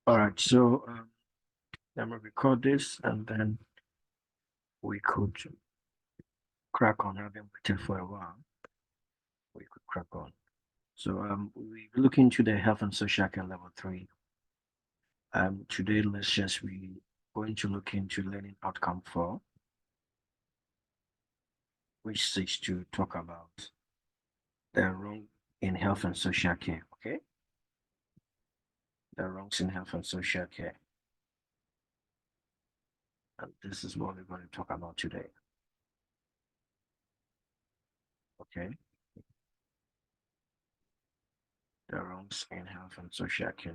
All right, so let me record this and then we could crack on. Having waited for a while, we could crack on. So we look into the health and social care level 3. Today let's just we going to look into learning outcome 4, which seeks to talk about the wrong in health and social care. Okay, the wrongs in health and social care, and this is what we're going to talk about today. Okay, the wrongs in health and social care.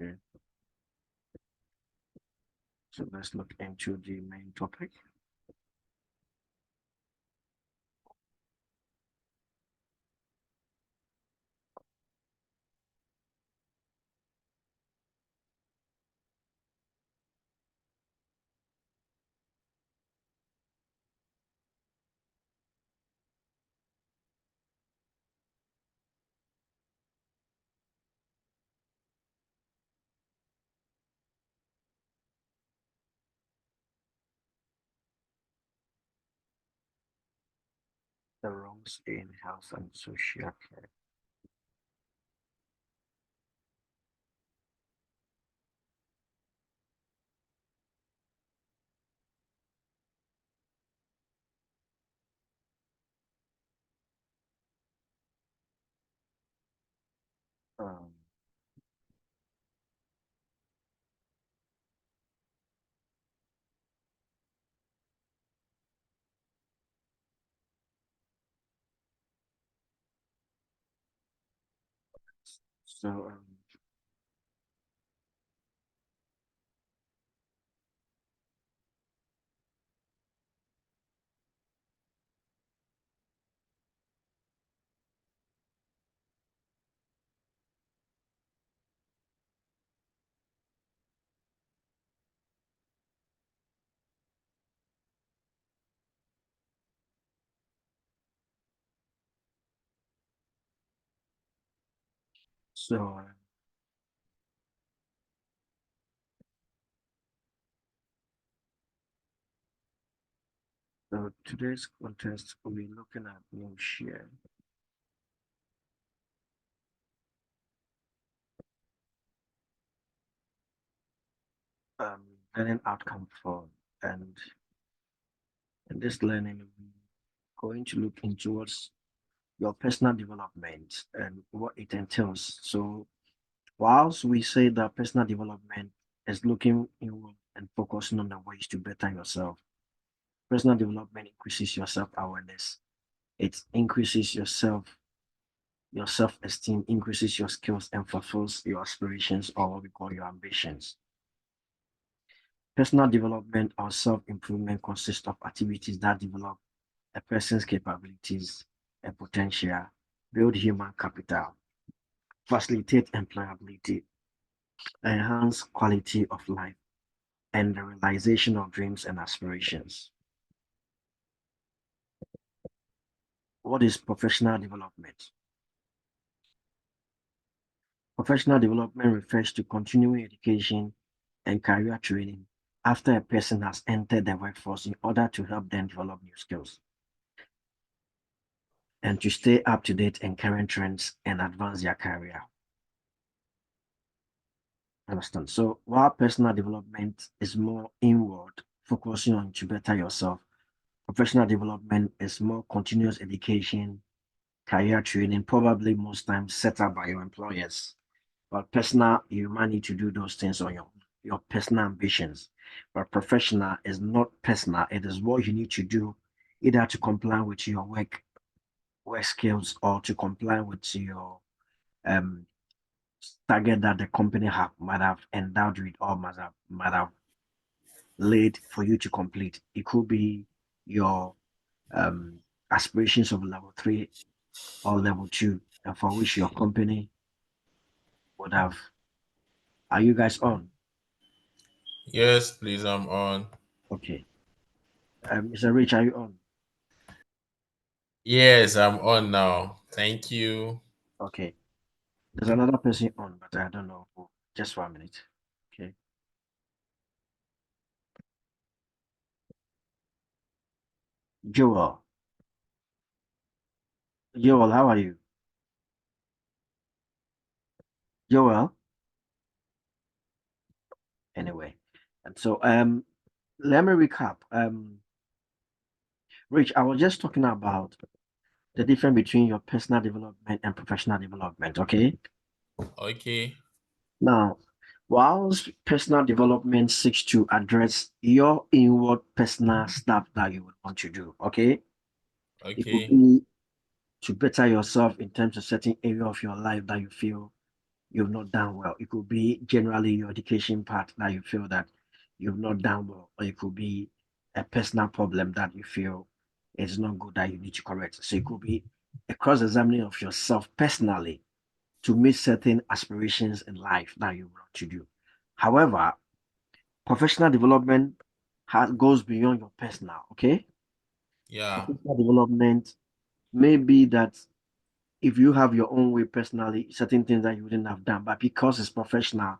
Okay. So let's look into the main topic. The wrongs in health and social care. Um, so so so today's contest we'll be looking at new share. Learning outcome for, and in this learning we're going to look into what's your personal development and what it entails. So whilst we say that personal development is looking inward and focusing on the ways to better yourself, personal development increases your self-awareness. It increases your self-esteem, increases your skills, and fulfills your aspirations, or what we call your ambitions. Personal development or self-improvement consists of activities that develop a person's capabilities and potential, build human capital, facilitate employability, enhance quality of life, and the realization of dreams and aspirations. What is professional development? Professional development refers to continuing education and career training after a person has entered the workforce in order to help them develop new skills and to stay up to date in current trends and advance their career. Understand? So while personal development is more inward, focusing on to better yourself, professional development is more continuous education, career training, probably most times set up by your employers. But personal, you might need to do those things on your personal ambitions. But professional is not personal. It is what you need to do either to comply with your work skills or to comply with your um target that the company might have endowed with or might have laid for you to complete. It could be your um aspirations of level 3 or level 2, and for which your company would have. Are you guys on? Yes, please, I'm on. Okay. Mr. Rich, are you on? Yes, I'm on now. Thank you. Okay. There's another person on, but I don't know who. Just 1 minute. Okay. Joel. Joel, how are you? Joel. Anyway. And so let me recap. Rich, I was just talking about the difference between your personal development and professional development, okay? Okay. Now, whilst personal development seeks to address your inward personal stuff that you would want to do, okay? It could Okay. be to better yourself in terms of certain area of your life that you feel you've not done well. It could be generally your education part that you feel that you've not done well, or it could be a personal problem that you feel is not good that you need to correct. So it could be a cross-examining of yourself personally to meet certain aspirations in life that you want to do. However, professional development goes beyond your personal, okay? Yeah. Professional development may be that if you have your own way personally, certain things that you wouldn't have done, but because it's professional,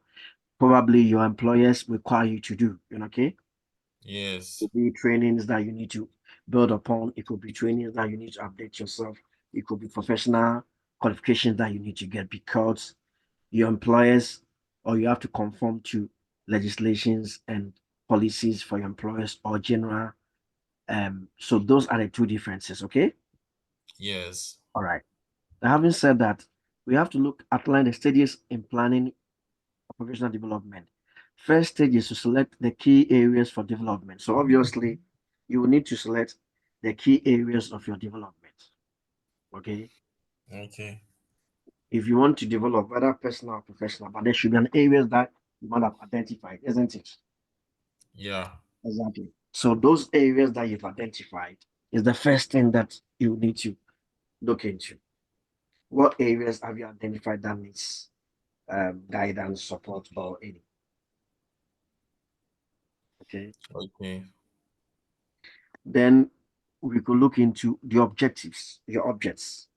probably your employers require you to do, okay? It Yes. could be trainings that you need to build upon. It could be trainings that you need to update yourself. It could be professional qualifications that you need to get because your employers or you have to conform to legislations and policies for your employers or general. So those are the two differences, okay? Yes. All right. Now, having said that, we have to outline the stages in planning professional development. First stage is to select the key areas for development. So obviously, you will need to select the key areas of your development. Okay. Okay. If you want to develop whether personal or professional, but there should be an areas that you might have identified, isn't it? Yeah. Exactly. So those areas that you've identified is the first thing that you need to look into. What areas have you identified that needs guidance, support, or any? Okay. Okay. Then we could look into the objectives, your objects.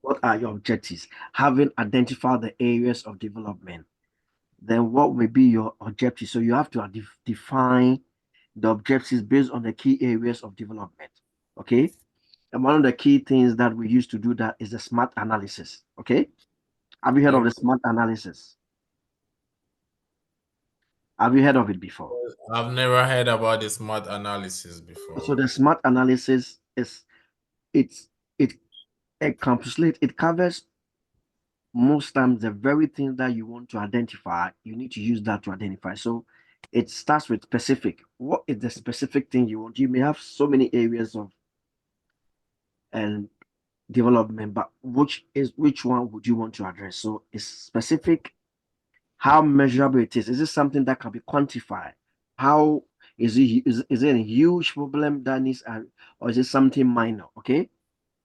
What are your objectives? Having identified the areas of development, then what will be your objectives? So you have to define the objectives based on the key areas of development. Okay. And one of the key things that we use to do that is the SMART analysis. Okay. Have you heard of the Okay. SMART analysis? Have you heard of it before? I've never heard about the smart analysis So before. the SMART analysis is it's it encapsulates, it covers most times the very thing that you want to identify, you need to use that to identify. So it starts with specific. What is the specific thing you want? You may have so many areas of and development, but which one would you want to address? So it's specific, how measurable it is. Is it something that can be quantified? How is it a huge problem that needs or is it something minor? Okay,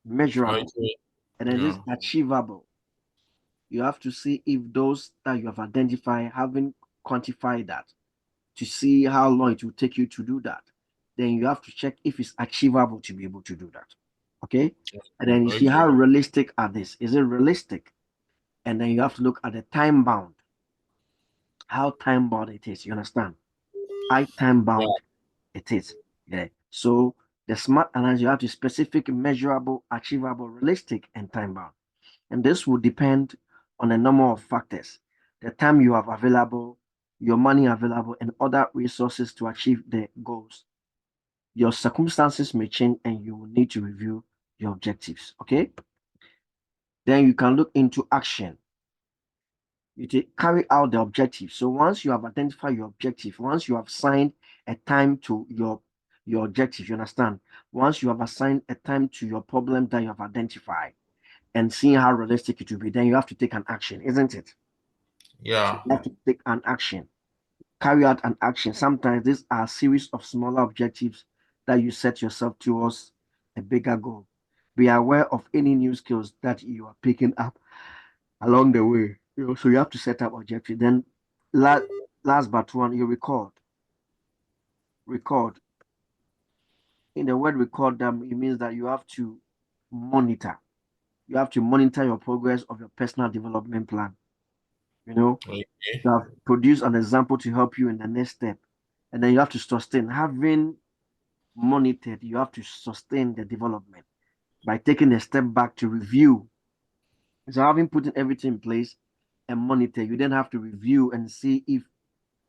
measurable. Okay. And then is Yeah. it achievable? You have to see if those that you have identified haven't quantified that to see how long it will take you to do that. Then you have to check if it's achievable to be able to do that. Okay. And then you see Okay. how realistic are this? Is it realistic? And then you have to look at the time bound, how time bound it is. You understand? How time Yeah. bound it is. Yeah. So the SMART analysis, you have to specific, measurable, achievable, realistic, and time bound. And this will depend on a number of factors. The time you have available, your money available, and other resources to achieve the goals. Your circumstances may change and you will need to review your objectives. Okay. Then you can look into action. You carry out the objective. So once you have identified your objective, once you have assigned a time to your objective, you understand? Once you have assigned a time to your problem that you have identified and seeing how realistic it will be, then you have to take an action, isn't it? So Yeah. you have to take an action, carry out an action. Sometimes these are a series of smaller objectives that you set yourself towards a bigger goal. Be aware of any new skills that you are picking up along the way. So you have to set up objective. Then last but one, you record. Record. In the word record them, it means that you have to monitor. you have to monitor your progress of your personal development plan. You know, Okay. you have produced an example to help you in the next step. And then you have to sustain. Having monitored, you have to sustain the development by taking a step back to review. So having put everything in place and monitor, you then have to review and see if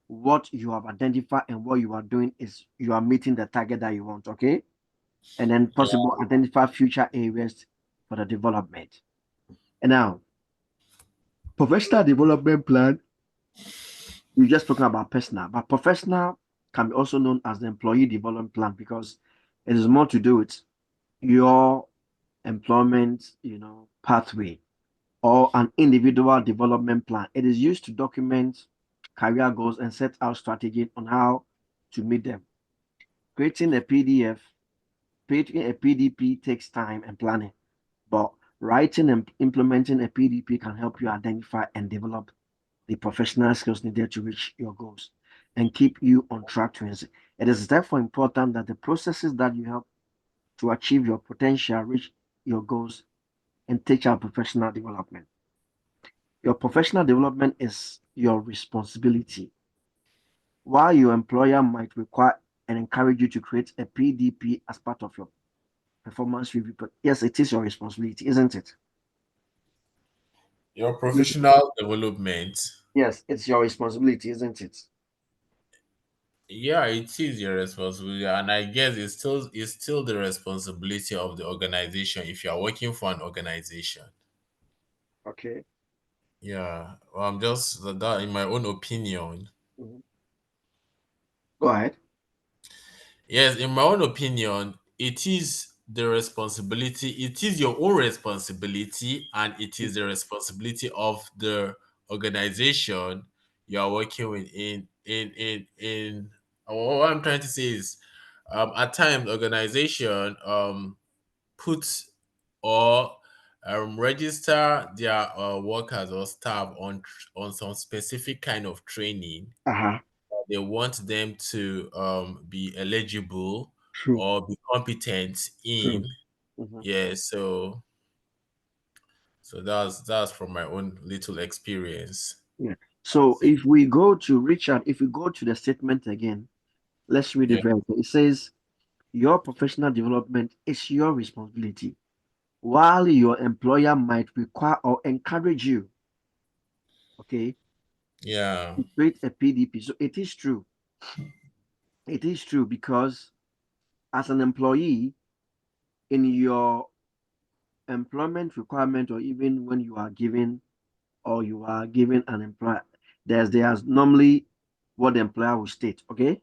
what you have identified and what you are doing is you are meeting the target that you want, okay? And then Yeah. possible identify future areas for the development. And now, professional development plan, we're just talking about personal, but professional can be also known as the employee development plan because it is more to do with your employment, pathway or an individual development plan. It is used to document career goals and set out strategy on how to meet them. Creating a PDF, creating a PDP takes time and planning, but writing and implementing a PDP can help you identify and develop the professional skills needed to reach your goals and keep you on track to it. It is therefore important that the processes that you help to achieve your potential, reach your goals, and take out professional development. Your professional development is your responsibility. While your employer might require and encourage you to create a PDP as part of your performance review, but yes, it is your responsibility, isn't it? Your professional development. Yes, it's your responsibility, isn't it? Yeah, it is your responsibility, and I guess it's still the responsibility of the organization if you are working for an organization. Okay. Yeah, well, I'm just that in my own opinion. Mhm. Go ahead. Yes, in my own opinion, it is the responsibility. It is your own responsibility, and it is the responsibility of the organization you are working with. In what I'm trying to say is, at times organization put or register their workers or staff on some specific kind of training. Uh-huh. They want them to be eligible True. or be competent True. in. Mhm. Yeah, so that's from my own little experience. Yeah. I would So say. if we go to Richard, if we go to the statement again, let's read Yeah, it very clear. It says, your professional development is your responsibility, while your employer might require or encourage you, okay, yeah, to create a PDP. So it is true. It is true because as an employee, in your employment requirement, or even when you are given or you are given an employer, there's normally what the employer will state, okay,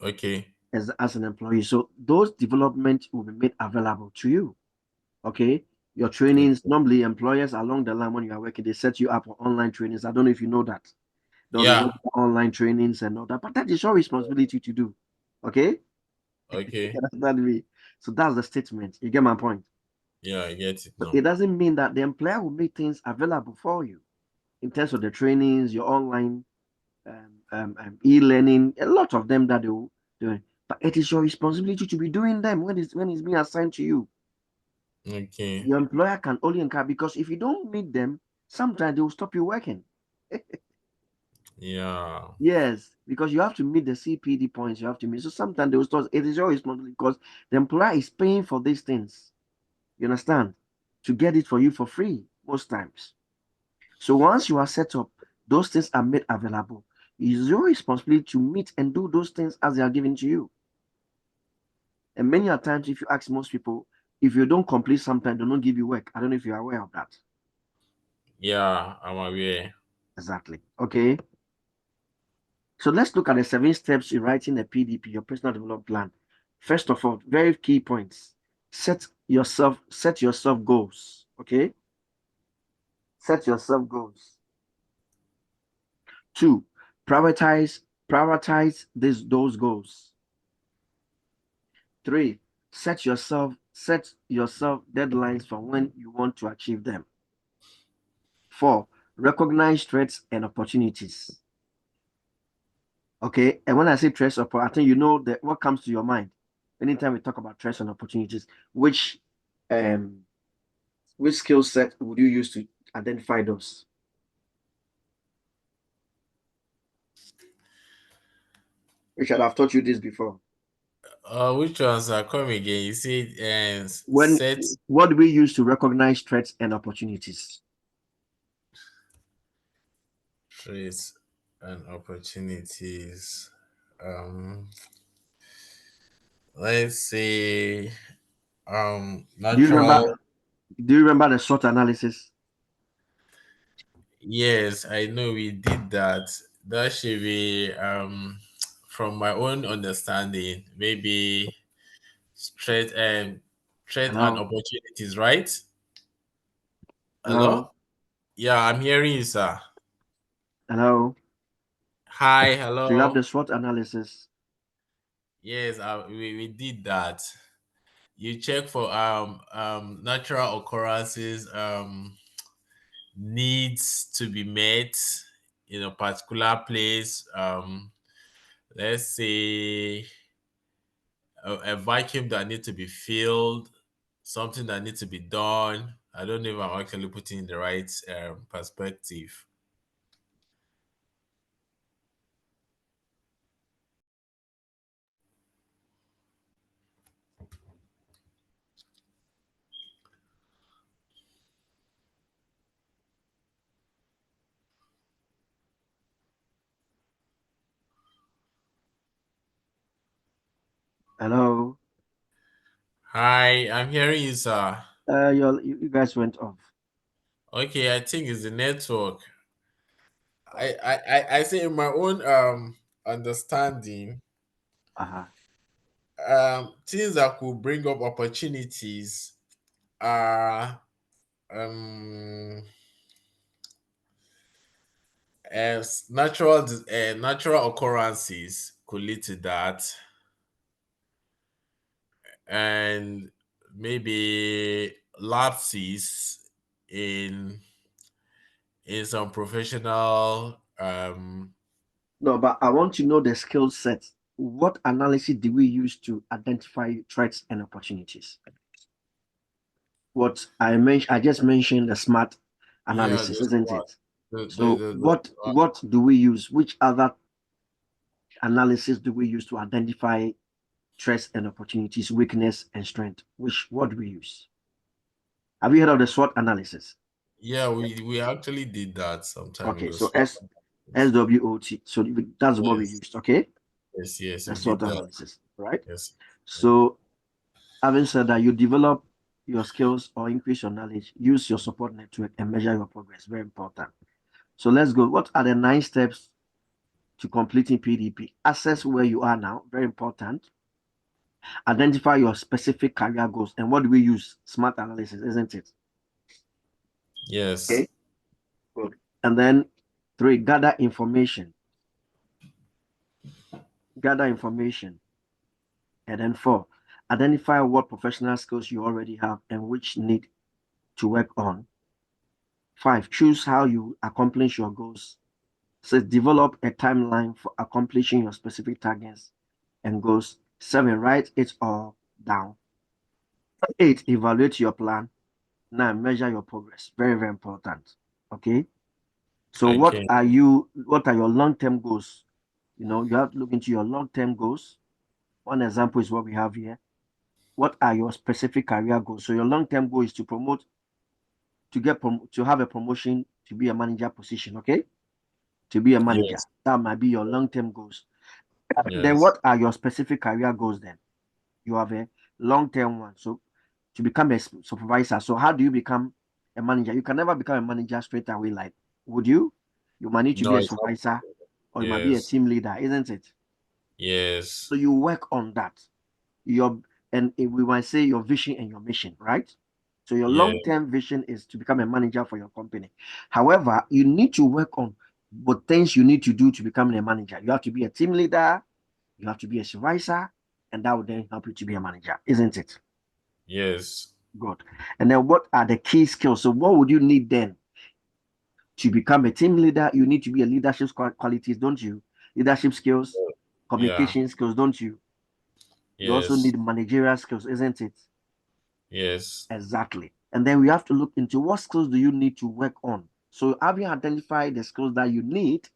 okay, as an employee. So those developments will be made available to you, okay. Your trainings, okay. normally employers along the line when you are working, they set you up for online trainings. I don't know if you know that. There'll be Yeah, online trainings and all that, but that is your responsibility to do, okay. okay. That way. So that's the statement. You get my point. Yeah, I get it So now. it doesn't mean that the employer will make things available for you in terms of the trainings, your online e-learning, a lot of them that they will do. But it is your responsibility to be doing them when it's being assigned to you. Okay. Your employer can only encourage because if you don't meet them, sometimes they will stop you working. Yeah, Yes, because you have to meet the CPD points you have to meet. So sometimes they will start. It is your responsibility because the employer is paying for these things. You understand? To get it for you for free most times. So once you are set up, those things are made available. It's your responsibility to meet and do those things as they are given to you. And many a times, if you ask most people, if you don't complete sometimes, they don't give you work. I don't know if you're aware of that. yeah, I'm aware. Exactly. Okay. So let's look at the 7 steps in writing a PDP, your personal development plan. First of all, very key points. Set yourself goals. Okay. Set yourself goals. 2, prioritize those goals. 3, set yourself deadlines for when you want to achieve them. 4, recognize threats and opportunities. Okay, and when I say threats, I think you know that what comes to your mind anytime we talk about threats and opportunities, which um Which skill set would you use to identify those? Richard, I've taught you this before. Which ones are coming again? You see, When what do we use to recognize threats and opportunities? threats and opportunities. Let's say Do you remember? natural. Do you remember the SWOT analysis? Yes, I know we did that. That should be from my own understanding, maybe threat and Hello, opportunities, right? hello, Hello? Yeah, I'm hearing you, sir. hello. Hi, So you have hello. the SWOT analysis. Yes, we did that. You check for natural occurrences, needs to be met in a particular place. Let's say a vacuum that needs to be filled, something that needs to be done. I don't know if I'm actually putting in the right perspective. Hello. Hi, I'm hearing you, sir. You guys went off. Okay, I think it's the network. I say in my own understanding, Uh-huh. things that could bring up opportunities are as natural occurrences could lead to that, and maybe lapses in some professional No, but I want to know the skill set. What analysis do we use to identify threats and opportunities? What I just mentioned the SMART yeah, analysis, isn't it? So the what do we use? Which other analysis do we use to identify threats and opportunities, weakness and strength? What do we use? Have you heard of the SWOT analysis? yeah, we actually did that some time Okay, ago. so So SWOT. So that's what we yes, used. Okay, yes, the we SWOT did that. analysis, right? Yes. So having said that, you develop your skills or increase your knowledge, use your support network and measure your progress. Very important. So let's go. What are the 9 steps to completing PDP? Assess where you are now. Very important. Identify your specific career goals. And what do we use? SMART analysis, isn't it? Yes. Okay, good. And then 3, gather information. Gather information. And then 4, identify what professional skills you already have and which need to work on. 5, choose how you accomplish your goals. 6, develop a timeline for accomplishing your specific targets and goals. 7, write it all down. 8, evaluate your plan. 9, measure your progress. Very, very important. Okay. So Okay. what are your long-term goals? You have to look into your long-term goals. One example is what we have here. What are your specific career goals? So your long-term goal is to promote, to have a promotion to be a manager position, okay? To be a manager. Yes. That might be your long-term goals. Then Yes. what are your specific career goals then? You have a long-term one. So to become a supervisor. So how do you become a manager? You can never become a manager straight away. Like, would you? You might need to be No, a it's not. supervisor or you might be a Yes. team leader, isn't it? Yes. So you work on that. Your and we might say your vision and your mission, right? So your Yeah. long-term vision is to become a manager for your company. However, you need to work on what things you need to do to become a manager. You have to be a team leader, you have to be a supervisor, and that would then help you to be a manager, isn't it? Yes. Good. And then what are the key skills? So what would you need then to become a team leader? You need to be a leadership qualities, don't you? Leadership skills, Yeah. communication skills, don't you? You also Yes. need managerial skills, isn't it? Yes. Exactly. And then we have to look into what skills do you need to work on. So having identified the skills that you need,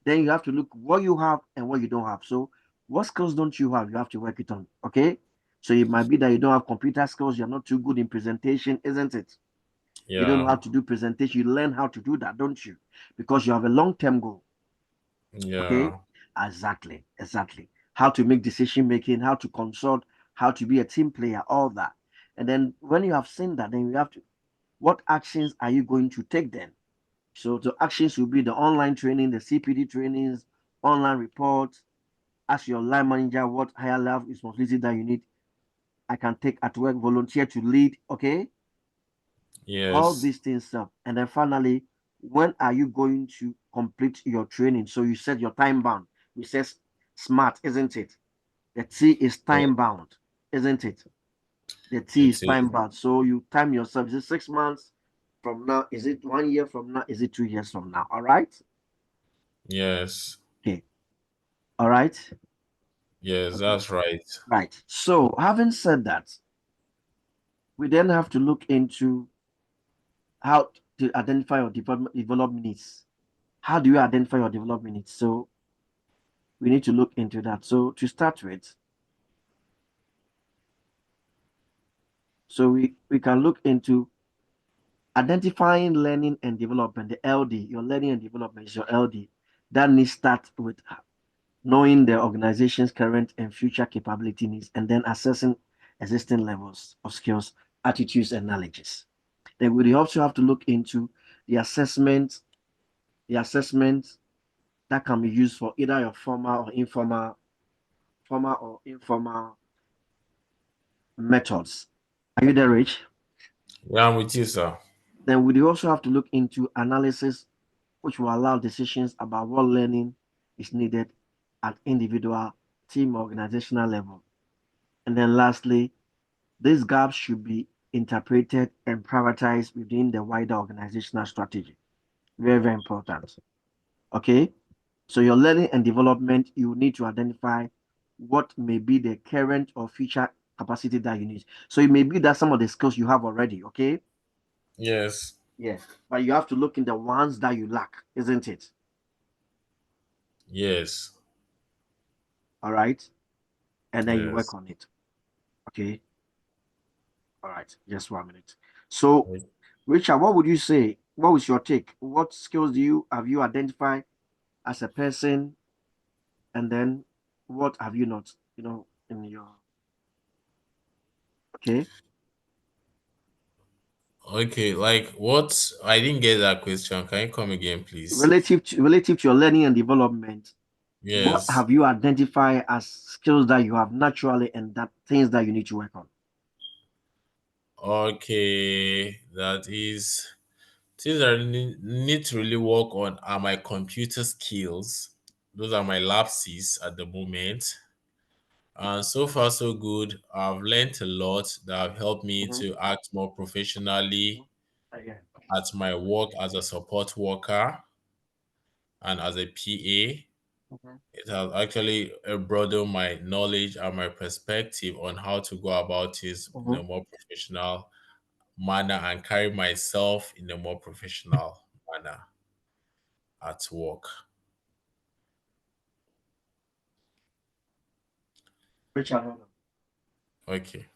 then you have to look what you have and what you don't have. So what skills don't you have? You have to work it on. Okay. So it might be that you don't have computer skills, you're not too good in presentation, isn't it? You don't know Yeah. how to do presentation, you learn how to do that, don't you? Because you have a long-term goal. Okay. Yeah. Exactly. How to make decision making, how to consult, how to be a team player, all that. And then when you have seen that, then you have to, what actions are you going to take then? So the actions will be the online training, the CPD trainings, online reports. Ask your line manager what higher level responsibility that you need. I can take at work, volunteer to lead. Okay, all Yes. these things up. And then finally, when are you going to complete your training? So you set your time bound. We said smart, isn't it? The T is Yeah. time bound, isn't it? The T is It is. time bound. So you time yourself. Is it 6 months from now? Is it 1 year from now? Is it 2 years from now? All right. Yes. Okay. All right. Yes, Okay. that's right. Right. So having said that, we then have to look into how to identify your development needs. How do you identify your development needs? So we need to look into that. So to start with, so we can look into identifying learning and development, the LD. Your learning and development is your LD. That needs start with knowing the organization's current and future capability needs, and then assessing existing levels of skills, attitudes, and knowledges. Then we also have to look into the assessment that can be used for either your formal or informal methods. Are you there, Rich? Yeah, I'm with you, sir. Then we also have to look into analysis, which will allow decisions about what learning is needed at individual, team, organizational level. And then lastly, these gaps should be interpreted and prioritized within the wider organizational strategy. Very, very important. Okay. So your learning and development, you need to identify what may be the current or future capacity that you need. So it may be that some of the skills you have already, okay? Yes. Yeah. But you have to look in the ones that you lack, isn't it? Yes. All right. And then you work Yes. on it. Okay. All right. Just 1 minute. So, Richard, what would you say? What was your take? What skills do you have you identified as a person? And then what have you not, in your okay? Okay, like what? I didn't get that question. Can you come again, please? Relative to your learning and development, what Yes. have you identified as skills that you have naturally and that things that you need to work on? Okay, that is things I need to really work on are my computer skills. Those are my lapses at the moment. And so far, so good. I've learned a lot that have helped me Mhm, to act more mhm. professionally Yeah. at my work as a support worker and as a PA. Mhm, It has actually broadened my knowledge and my perspective on how to go about it in mhm. a more professional manner and carry myself in a more professional manner at work. Richard, hold on. Okay.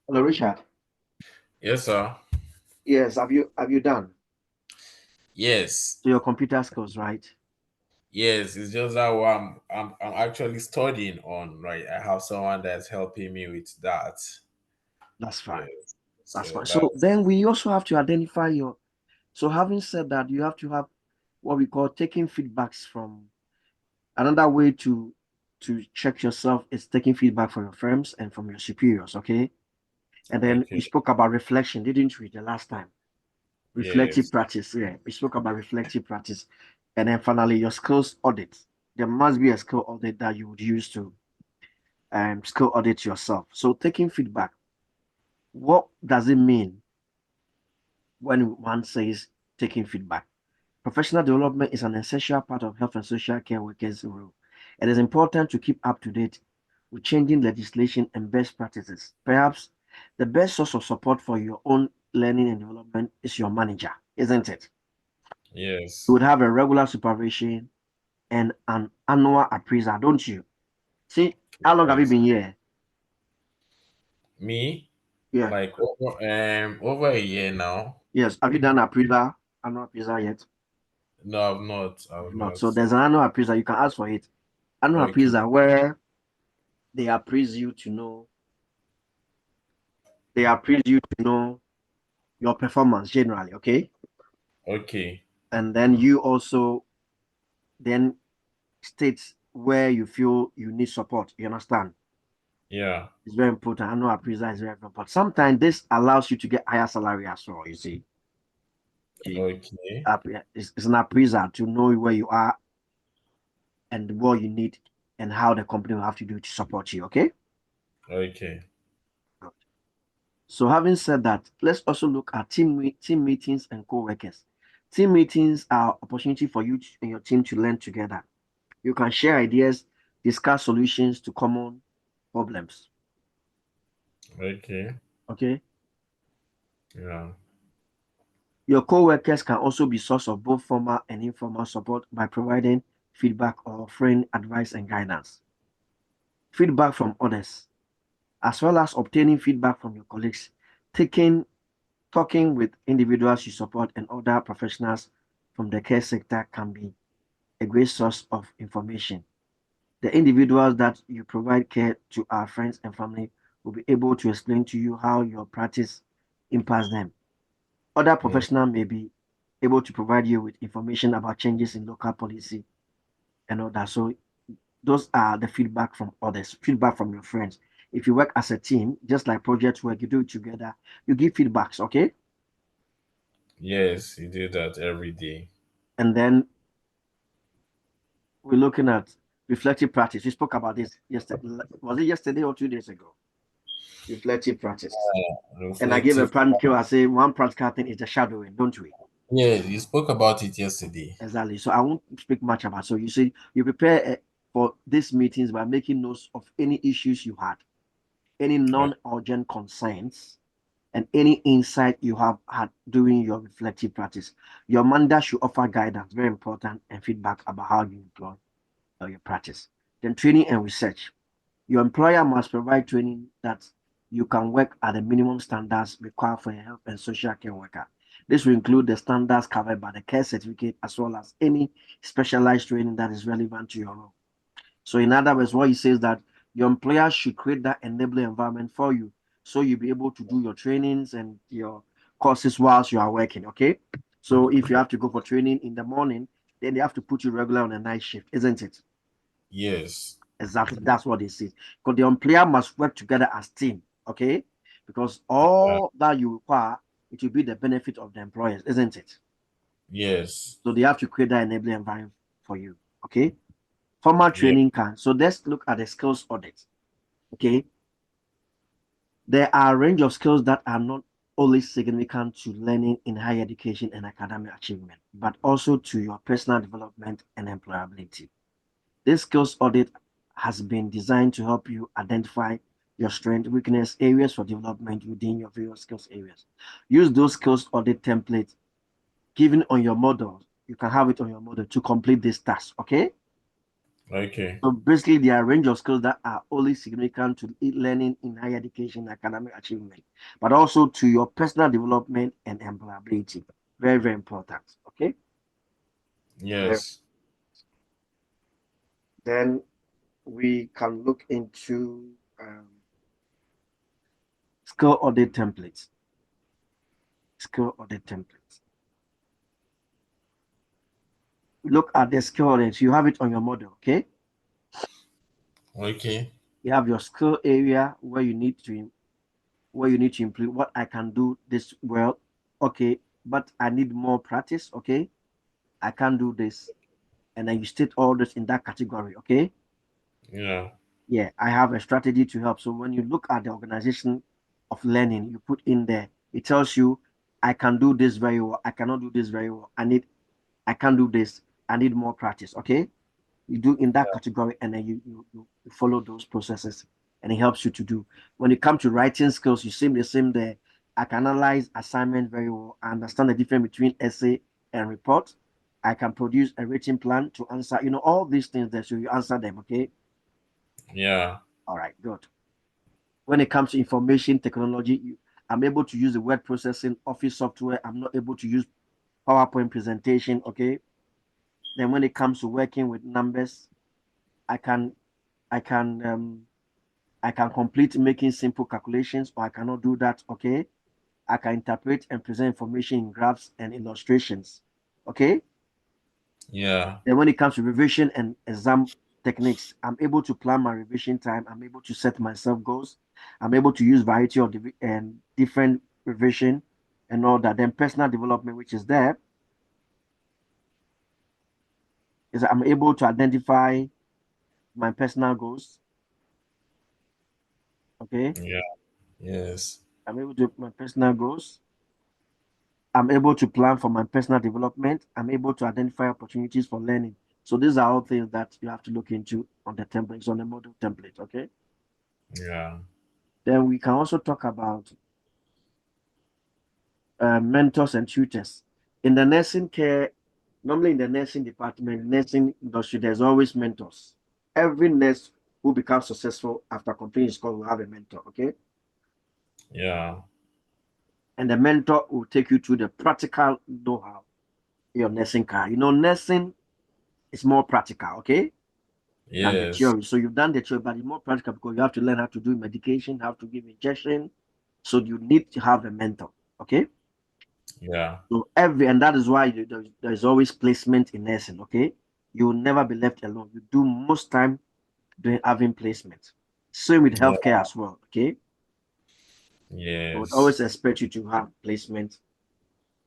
Hello, Richard. Yes, sir. Yes, have you done? Yes. So your computer skills, right? Yes, it's just that what I'm actually studying on, right? I have someone that's helping me with that. That's fine. Yes. That's So fine. So that's then we also have to identify your. So having said that, you have to have what we call taking feedbacks from another way to check yourself is taking feedback from your firms and from your superiors. Okay. And then we Okay. spoke about reflection, didn't we, the last time? Reflective Yes. practice. Yeah, we spoke about reflective practice. And then finally, your skills audit. There must be a skill audit that you would use to skill audit yourself. So taking feedback, what does it mean when one says taking feedback? Professional development is an essential part of health and social care workers' role. It is important to keep up to date with changing legislation and best practices. Perhaps the best source of support for your own learning and development is your manager, isn't it? You Yes. would have a regular supervision and an annual appraisal, don't you? See, how long have you Yes. been here? Me, Yeah. like over a year now. Yes. Have you done appraisal, annual appraisal yet? No, I've not. You've I've not. not. So there's an annual appraisal. You can ask for it. Annual Okay. appraisal where they appraise you to know, they appraise you to know your performance generally, okay? Okay. And then you also then state where you feel you need support. You understand? Yeah. It's very important. Annual appraisal is very important. But sometimes this allows you to get higher salary as well, you see. Okay. Okay. It's an appraisal to know where you are and what you need and how the company will have to do to support you, okay? Okay. So having said that, let's also look at team meetings and co-workers. Team meetings are opportunity for you and your team to learn together. You can share ideas, discuss solutions to common problems. Okay. Okay. Yeah. Your co-workers can also be source of both formal and informal support by providing feedback or offering advice and guidance. Feedback from others, as well as obtaining feedback from your colleagues, talking with individuals you support and other professionals from the care sector can be a great source of information. The individuals that you provide care to, our friends and family, will be able to explain to you how your practice impacts them. Other Mm. professionals may be able to provide you with information about changes in local policy and all that. So those are the feedback from others, feedback from your friends. If you work as a team, just like project work, you do it together, you give feedbacks, okay? Yes, you do that every day. And then we're looking at reflective practice. We spoke about this yesterday. Was it yesterday or 2 days ago? Reflective practice. And I gave a Reflective. practical, I say one practical thing is the shadowing, don't we? Yeah, you spoke about it yesterday. Exactly. So I won't speak much about. So you see, you prepare for these meetings by making notes of any issues you had, any non-urgent concerns, and any insight you have had during your reflective practice. Your manager should offer guidance, very important, and feedback about how you employ your practice. Then training and research. Your employer must provide training that you can work at the minimum standards required for a health and social care worker. This will include the standards covered by the care certificate as well as any specialized training that is relevant to your role. So, in other words, what he says that your employer should create that enabling environment for you so you'll be able to do your trainings and your courses whilst you are working. Okay. So, if you have to go for training in the morning, then they have to put you regular on a night shift, isn't it? Yes. Exactly. That's what they say. Because the employer must work together as team. Okay. Because Yeah. all that you require, it will be the benefit of the employers, isn't it? Yes. So they have to create that enabling environment for you. Okay. Formal Yeah. training can. So let's look at the skills audit. Okay. There are a range of skills that are not only significant to learning in higher education and academic achievement, but also to your personal development and employability. This skills audit has been designed to help you identify your strength, weakness, areas for development within your various skills areas. Use those skills audit templates given on your model. You can have it on your model to complete this task. Okay. Okay. So basically, there are a range of skills that are only significant to learning in higher education, academic achievement, but also to your personal development and employability. Very, very important. Okay. Yes. Then we can look into skill audit templates. Skill audit templates. Look at the skill audit. You have it on your model. Okay. Okay. You have your skill area where you need to where you need to improve, what I can do this well, okay, but I need more practice, okay, I can't do this, and then you state all this in that category, okay. Yeah. Yeah, I have a strategy to help. So when you look at the organization of learning, you put in there, it tells you, I can do this very well, I cannot do this very well, I can't do this, I need more practice, okay. You do in that category, and then you follow those processes, and it helps you to do. When it comes to writing skills, you seem the same there. I can analyze assignment very well. I understand the difference between essay and report. I can produce a written plan to answer, all these things there. So you answer them, okay? Yeah. All right, good. When it comes to information technology, I'm able to use the word processing, office software. I'm not able to use PowerPoint presentation, okay? Then when it comes to working with numbers, I can I can I can complete making simple calculations, or I cannot do that, okay? I can interpret and present information in graphs and illustrations, okay? Yeah. Then when it comes to revision and exam techniques, I'm able to plan my revision time. I'm able to set myself goals. I'm able to use variety of and different revision and all that. Then personal development, which is there, is I'm able to identify my personal goals, okay? Yeah. Yes. I'm able to my personal goals. I'm able to plan for my personal development. I'm able to identify opportunities for learning. So these are all things that you have to look into on the templates, on the model template, okay? Yeah. Then we can also talk about mentors and tutors. In the nursing care, normally in the nursing department, nursing industry, there's always mentors. Every nurse who becomes successful after completing school will have a mentor, okay? Yeah. And the mentor will take you through the practical know-how in your nursing career. Nursing is more practical, okay, than the Yes. theory. So you've done the theory, but it's more practical because you have to learn how to do medication, how to give injection. So you need to have a mentor, okay? Yeah. So and that is why there's always placement in nursing, okay? You will never be left alone. You do most time doing having placement. Same with Yeah. healthcare as well, okay? I would Yes. always expect you to have placement.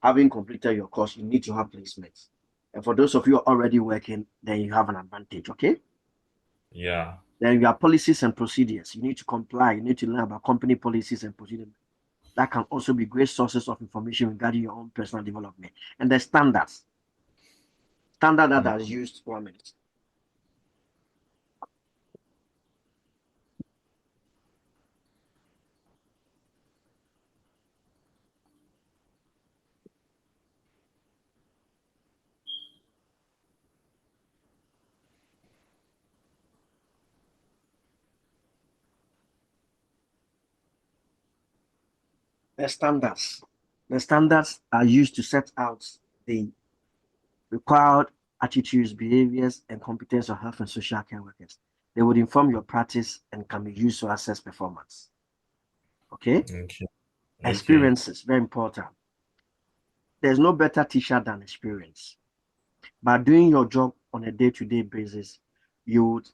Having completed your course, you need to have placement. And for those of you already working, then you have an advantage, okay? Yeah. Then you have policies and procedures. You need to comply. You need to learn about company policies and procedures. That can also be great sources of information regarding your own personal development. And the standards. Standard that are used 1 minute. The standards. The standards are used to set out the required attitudes, behaviors, and competence of health and social care workers. They would inform your practice and can be used to assess performance. Okay? Okay. Okay. Experiences, very important. There's no better teacher than experience. By doing your job on a day-to-day basis, you would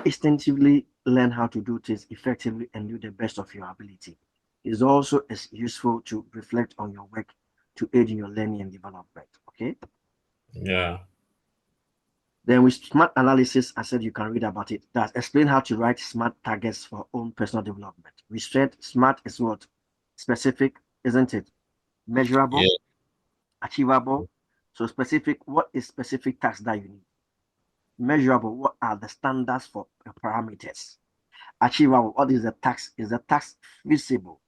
instinctively learn how to do things effectively and do the best of your ability. It's also as useful to reflect on your work to aid in your learning and development. Okay. Yeah. Then with smart analysis, I said you can read about it. That's explain how to write smart targets for own personal development. We said smart is what? Specific, isn't it? Yeah. Measurable, achievable. So specific, what is specific task that you need? Measurable, what are the standards for parameters? Achievable, what is the task? Is the task feasible,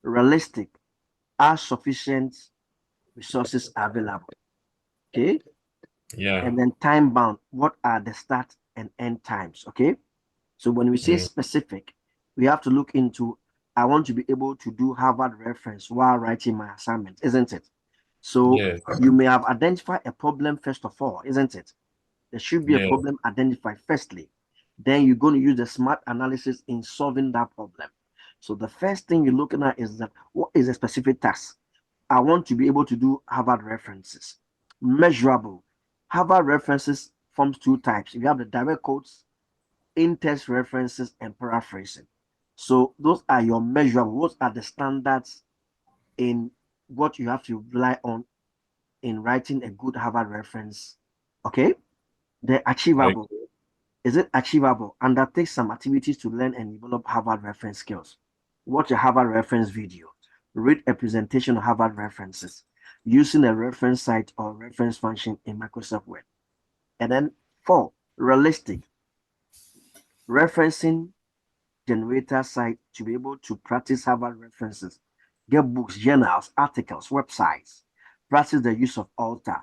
realistic, are sufficient resources available? Okay. Yeah. And then time bound, what are the start and end times? Okay. So when we say Mm. specific, we have to look into, I want to be able to do Harvard reference while writing my assignment, isn't it? So Yes. you may have identified a problem first of all, isn't it? There should be a Yeah. problem identified firstly. Then you're going to use the smart analysis in solving that problem. So the first thing you're looking at is that what is a specific task? I want to be able to do Harvard references. Measurable. Harvard references forms two types. You have the direct quotes, in-text references, and paraphrasing. So those are your measurables. What are the standards in what you have to rely on in writing a good Harvard reference? Okay, they're achievable. Okay. Is it achievable? Undertake some activities to learn and develop Harvard reference skills. Watch a Harvard reference video. Read a presentation of Harvard references using a reference site or reference function in Microsoft Word. And then 4, realistic. Referencing generator site to be able to practice Harvard references. Get books, journals, articles, websites. Practice the use of alter,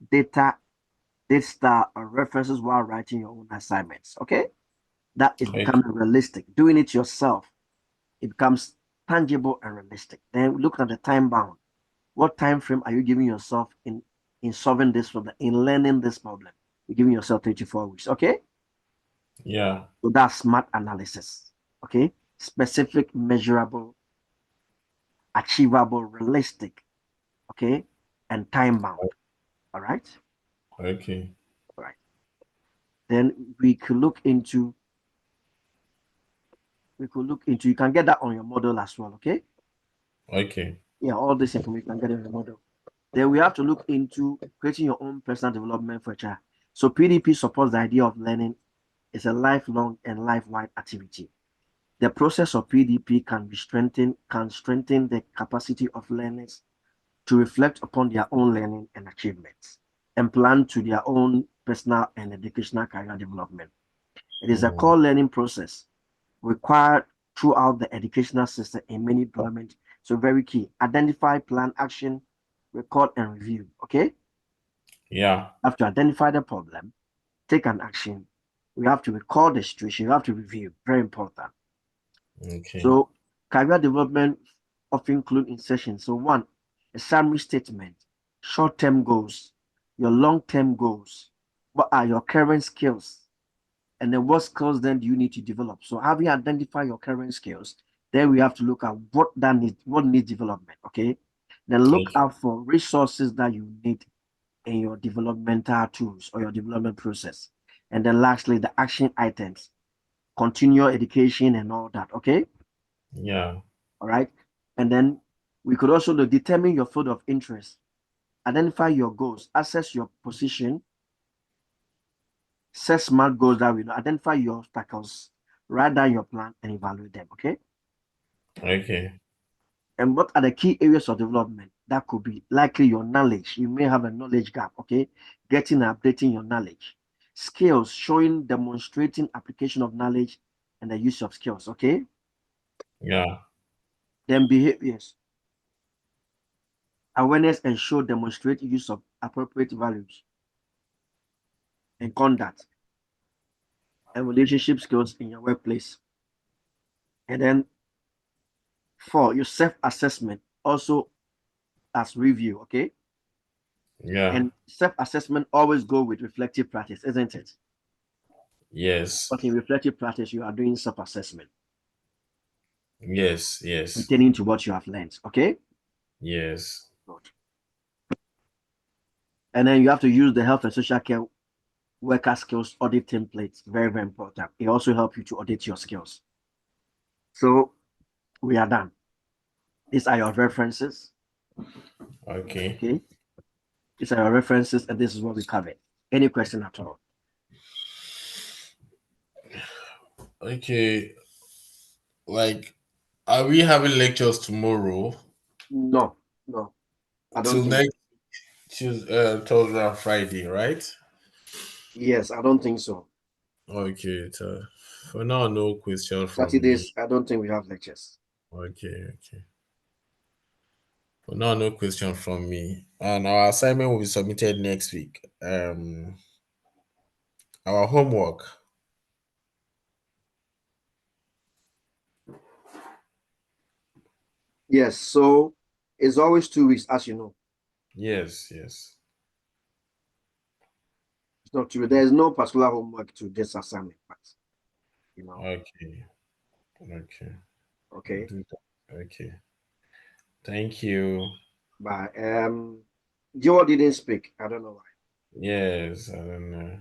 data, date star, or references while writing your own assignments. Okay? That is Okay. becoming realistic. Doing it yourself, it becomes tangible and realistic. Then look at the time bound. What time frame are you giving yourself in solving this problem, in learning this problem? You're giving yourself 24 weeks. Okay? Yeah. So that's smart analysis. Okay? Specific, measurable, achievable, realistic. Okay? And time bound. All right? Okay. All right. Then you can get that on your model as well. Okay? Okay. Yeah, all this information you can get in the model. Then we have to look into creating your own personal development for a child. So PDP supports the idea of learning is a lifelong and life-wide activity. The process of PDP can strengthen the capacity of learners to reflect upon their own learning and achievements and plan to their own personal and educational career development. It is a core learning process required throughout the educational system in many departments. So very key. Identify, plan, action, record, and review. Okay? Yeah. You have to identify the problem, take an action. We have to record the situation. You have to review. Very important. Okay. So career development often include in sessions. So one, a summary statement, short-term goals, your long-term goals. What are your current skills? And then what skills then do you need to develop? So having identified your current skills, then we have to look at what needs development. Okay. Then look Okay. out for resources that you need in your developmental tools or your development process. And then lastly, the action items, continue education and all that. Okay. Yeah. All right. And then we could also determine your field of interest, identify your goals, assess your position, set smart goals that we know, identify your obstacles, write down your plan and evaluate them. Okay. Okay. And what are the key areas of development? That could be likely your knowledge. You may have a knowledge gap. Okay. Getting and updating your knowledge. Skills, showing, demonstrating application of knowledge and the use of skills. Okay. Yeah. Then behaviors, awareness and show, demonstrate use of appropriate values and conduct and relationship skills in your workplace. And then 4, your self-assessment also as review. Okay. Yeah. And self-assessment always go with reflective practice, isn't it? Yes. But in reflective practice, you are doing self-assessment Yes. Yes. pertaining to what you have learned. Okay. Yes. Good. And then you have to use the health and social care worker skills audit templates. Very, very important. It also helps you to audit your skills. So we are done. These are your references. Okay. Okay. These are your references, and this is what we covered. Any question at all? Okay. Like, are we having lectures tomorrow No, no, I don't till think so. next Tuesday, Thursday, and Friday, right? Yes, I don't think so. Okay. So for now, no question from me. Saturdays, I don't think we have lectures. Okay. Okay. For now, no question from me. And our assignment will be submitted next week. Our homework. Yes, so it's always 2 weeks, as you know. Yes. Yes. It's not true. There is no particular homework to this assignment, but you know, Okay. Okay. We'll okay. do that. Okay. Thank you. But Joe didn't speak. I don't know why. Yes. I don't know.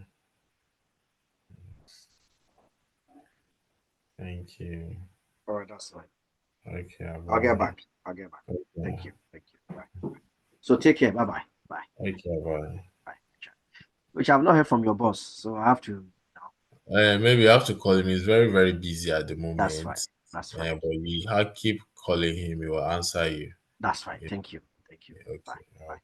Thank you. All right, that's fine. Okay, I'll get bye. back. I'll get back. Thank Okay, you. Thank you. Bye. So take care. Bye bye. Bye. okay, bye. Bye. Which I've not heard from your boss, so I have to. Maybe I have to call him. He's very, very busy at the That's fine. moment. That's fine. Yeah, but we have keep calling him. He will answer you. That's fine. Yeah, Thank you. Thank you. Bye. okay. Bye.